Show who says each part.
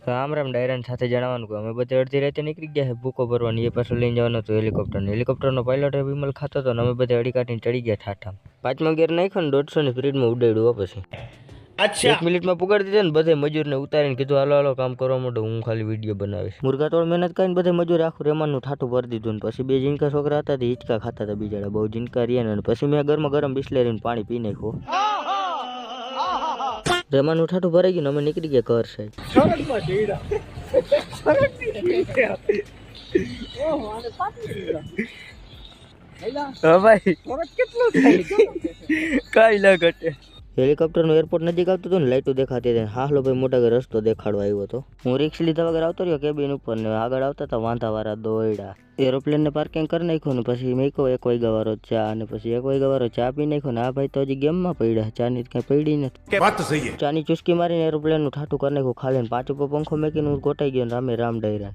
Speaker 1: રામ રામ ડાયરાન સાથે જણાવવાનું કે અમે બધે અડધી રાતે નીકળી ગયા છે ભૂકો ભરવાની. એ પાછું લઈને જવાનું હતું હેલિકોપ્ટરનો પાયલોટ વિમલ ખાતો હતો ને અમે બધે અડી કાઢીને ચડી ગયા ઠાઠા. 5માં ગેર નાખ્યો ને 150 ની સ્પીડમાં ઉડાડ્યું. પછી 1 મિનિટમાં પુગાડી દીધા ને બધે મજૂરને ઉતારીને કીધું હાલો હાલો કામ કરવા માંડો, હું ખાલી વિડીયો બનાવીશ. મુરગાટોળ મહેનત કરીને બધે મજૂર આખું રેમાનનું ઠાઠું ભરી દીધું ને પછી 2 જીનકા છોકરા હતા તે હિંચકા ખાતા હતા બિચારા, બહુ જીનકા રહ્યા ને પછી મેં ગરમ બિસ્લેરીને પાણી પી નાખ્યું. રેમાનું ઠાઠું ભરાઈ ગયું ને અમે નીકળી ગયા ઘર સાઈડ. કઈ ના ઘટે. હેલિકોપ્ટરનું એરપોર્ટ નજીક આવતું હતું ને લાઈટો દેખાતી હતી. હાલો ભાઈ મોટા રસ્તો દેખાડવા આવ્યો હતો. હું રિક્ષ લીધા વગર આવતો રહ્યો કેબિન ઉપર ને આગળ આવતા હતા વાંધાવાળા દોયડા. એરોપ્લેનને પાર્કિંગ કરી નાખ્યું ને પછી મેં કહો 1 વાગ્યા વાળો ચા અને પછી 1 વાગ્યા વાળો ચા પી નાખ્યો ને આ ભાઈ તો હજી ગેમમાં પડ્યા. ચાની કઈ પડી નથી. ચાની ચુસ્કી મારીને એરોપ્લેનનું ઠાઠું કરી નાખ્યું ખાલી. 5 ઉપર પંખો મેકીને હું ગોટાઈ ગયો ને રામે રામ ડાયરા.